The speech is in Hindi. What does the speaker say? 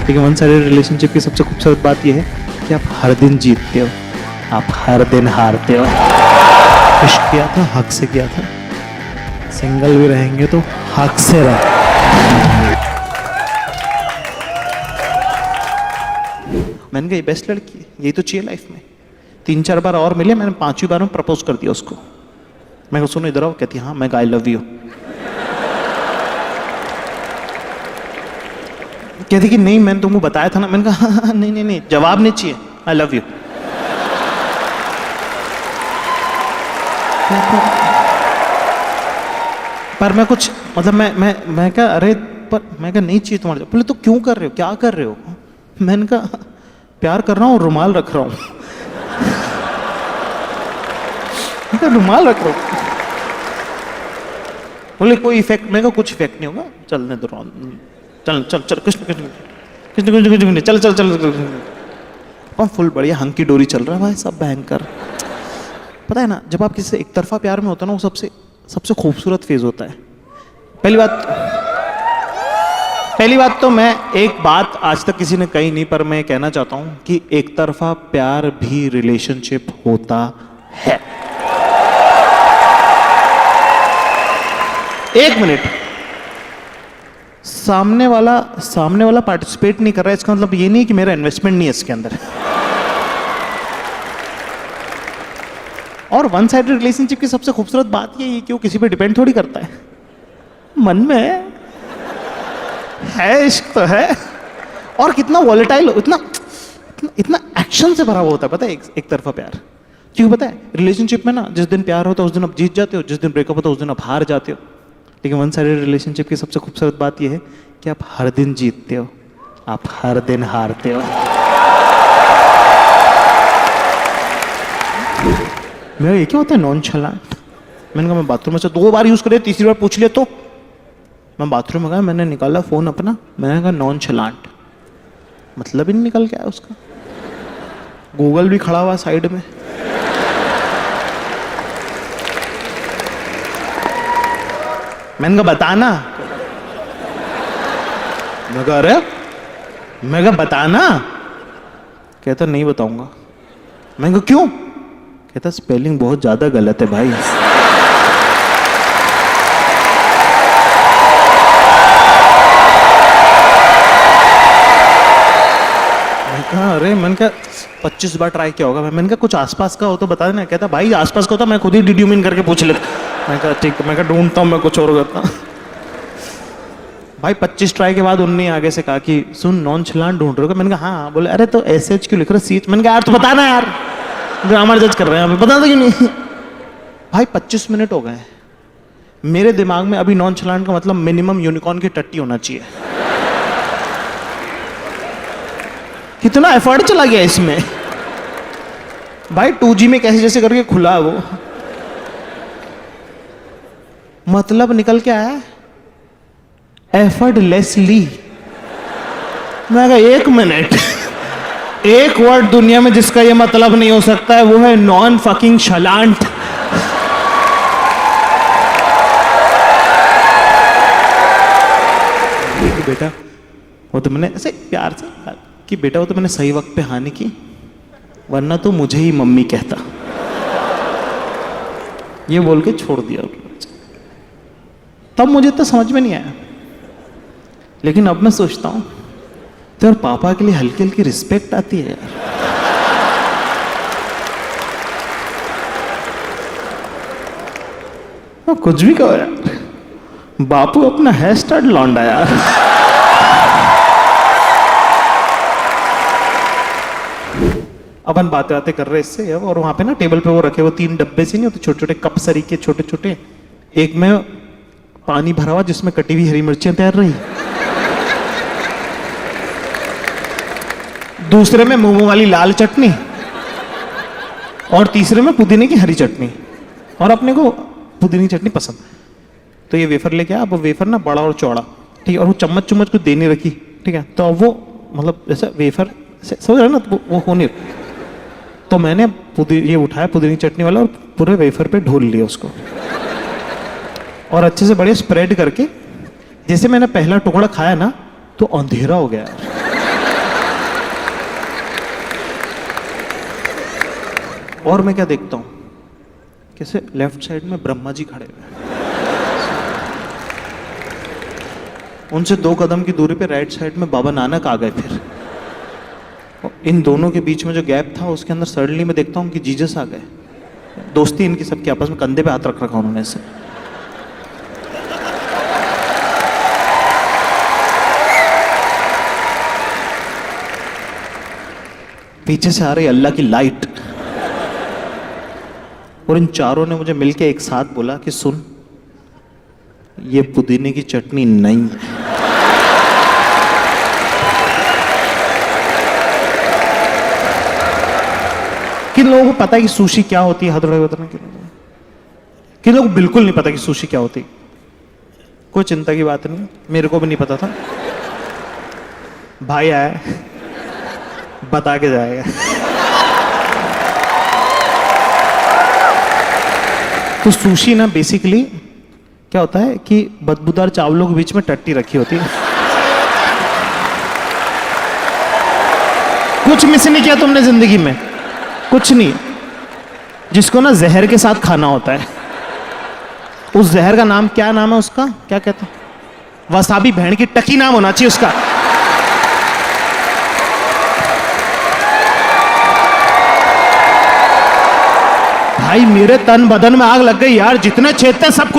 लेकिन वन साइडेड रिलेशनशिप की सबसे खूबसूरत बात यह है कि आप हर दिन जीतते हो, आप हर दिन हारते हो। इश्क किया था, हक से किया था। सिंगल भी रहेंगे तो हक से रहे। मैंने कहा ये बेस्ट लड़की है, यही तो चाहिए लाइफ में। 3-4 बार और मिले, मैंने 5वीं बार में प्रपोज कर दिया उसको। मैं कहा सुनो इधर आओ, कहती हाँ। मैं आई लव यू। कहती कि नहीं मैंने तुमको बताया था ना। मैंने कहा हाँ, नहीं जवाब नहीं चाहिए, आई लव यू। पर मैं कुछ मतलब मैं क्या, अरे पर मैं क्या नहीं चाहिए तुम्हारे। बोले तो क्यों कर रहे हो, क्या कर रहे हो? मैंने कहा प्यार कर रहा हूँ, रुमाल रख रहा हूँ। रुमाल रख रहा हूँ। बोले कोई इफेक्ट? मैं कहा कुछ इफेक्ट नहीं होगा, चलने दो। चल चल चल कृष्ण कृष्ण कृष्ण कृष्ण कृष्ण चल चल चल। फुल बढ़िया हंकी डोरी चल रहा है भाई, सब भयंकर। पता है ना, जब आप किसी से एक तरफा प्यार में होता है ना, वो सबसे खूबसूरत फेज होता है। पहली बात तो मैं एक बात आज तक किसी ने कही नहीं, पर मैं कहना चाहता हूं कि एक तरफा प्यार भी रिलेशनशिप होता है। 1 मिनट, सामने वाला पार्टिसिपेट नहीं कर रहा है, इसका मतलब ये नहीं कि मेरा इन्वेस्टमेंट नहीं है इसके अंदर। और वन साइडेड रिलेशनशिप की सबसे खूबसूरत बात ये है कि वो किसी पे डिपेंड थोड़ी करता है। मन में है इश्क तो है, और कितना वॉलेटाइल, इतना एक्शन से भरा हुआ होता है। पता है एक तरफा प्यार क्यों? पता है रिलेशनशिप में ना, जिस दिन प्यार होता है उस दिन आप जीत जाते हो, जिस दिन ब्रेकअप होता है उस दिन आप हार जाते हो। लेकिन वन साइडेड रिलेशनशिप की सबसे खूबसूरत बात यह है कि आप हर दिन जीतते हो, आप हर दिन हारते हो। मेरा ये क्या होता है नॉनचलांट। मैंने कहा मैं बाथरूम में से 2 बार यूज करे, तीसरी बार पूछ लिया तो। मैं बाथरूम में गया, मैंने निकाला फोन अपना, मैंने कहा नॉनचलांट, मतलब ही नहीं निकल के आया उसका। गूगल भी खड़ा हुआ साइड में। मैंने कहा बताना। मैं कहा अरे, मैं कहा बताना। कहता नहीं बताऊंगा। मैं कहा क्यों? कहता स्पेलिंग बहुत ज्यादा गलत है भाई। अरे मैंने कहा 25 बार ट्राई किया होगा। मैंने कहा कुछ आसपास का हो तो बता देना। कहता भाई आसपास का होता मैं खुद ही डिड्यूमिन करके पूछ लेता। मैं कहा ठीक, मैं कहा ढूंढता हूँ, मैं कुछ और करता। भाई 25 ट्राई के बाद उनने आगे से कहा कि सुन नॉनचलांट ढूंढ रहे हो? मैंने कहा हाँ। बोले अरे तो SH क्यों लिख रहे सीच? मैंने कहा यार तो बताना यार, ग्रामर जज कर रहे हैं, बता दो क्यों नहीं? भाई 25 मिनट हो गए, मेरे दिमाग में अभी नॉनचलांट का मतलब मिनिमम यूनिकॉर्न की टट्टी होना चाहिए। कितना एफर्ट चला गया इसमें भाई। 2G में कैसे जैसे करके खुला वो, मतलब निकल के आया एफर्टलेसली। मैं कहा 1 मिनट, एक वर्ड दुनिया में जिसका ये मतलब नहीं हो सकता है वो है नॉन फकिंग शलांट। बेटा वो तो मैंने ऐसे प्यार से कि बेटा वो तो मैंने सही वक्त पे हानि की, वरना तो मुझे ही मम्मी कहता। ये बोल के छोड़ दिया। तब मुझे तो समझ में नहीं आया, लेकिन अब मैं सोचता हूं तो यार पापा के लिए हल्की हल्की रिस्पेक्ट आती है यार। कुछ भी कहो यार, बापू अपना हेयर स्टाइल लौंडा यार। अपन बातें कर रहे इससे, और वहां पे ना टेबल पे वो रखे वो 3 डब्बे से नहीं होते, छोटे छोटे कप सरी के छोटे छोटे। एक में पानी भरा हुआ जिसमें कटी हुई हरी मिर्चें तैर रही, दूसरे में मोमो वाली लाल चटनी, और तीसरे में पुदीने की हरी चटनी। और अपने को पुदीने की चटनी पसंद। तो ये वेफर लेके आया। अब वेफर ना बड़ा और चौड़ा, ठीक है, और वो चम्मच कुछ दे नहीं रखी, ठीक है। तो अब वो मतलब जैसे वेफर समझ रहे ना, तो वो हो नहीं। तो मैंने ये उठाया पुदीने की चटनी वाला और पूरे वेफर पे ढोल लिया उसको, और अच्छे से बढ़िया स्प्रेड करके। जैसे मैंने पहला टुकड़ा खाया ना तो अंधेरा हो गया। और मैं क्या देखता हूँ, कैसे लेफ्ट साइड में ब्रह्मा जी खड़े हुए हैं, उनसे 2 कदम की दूरी पे राइट साइड में बाबा नानक आ गए। फिर इन दोनों के बीच में जो गैप था उसके अंदर सडनली मैं देखता हूँ कि जीसस आ गए। दोस्ती इनकी सबके आपस में, कंधे पे हाथ रख रखा उन्होंने ऐसे। पीछे से आ रही अल्लाह की लाइट, और इन चारों ने मुझे मिलके एक साथ बोला कि सुन, ये पुदीने की चटनी नहीं है। किन लोगों को पता है कि सुशी क्या होती है? हाथ उठाओ बताना। किन लोगों को बिल्कुल नहीं पता कि सुशी क्या होती? कोई चिंता की बात नहीं, मेरे को भी नहीं पता था। भाई आया, बता के जाएगा। तो सुशी ना बेसिकली क्या होता है कि बदबूदार चावलों के बीच में टट्टी रखी होती है। कुछ मिस नहीं किया तुमने जिंदगी में, कुछ नहीं। जिसको ना जहर के साथ खाना होता है, उस जहर का नाम क्या नाम है उसका, क्या कहते हैं? वसाबी। भेड़ की टकी नाम होना चाहिए उसका। भाई मेरे तन बदन में आग लग गई यार, जितने छेद थे सब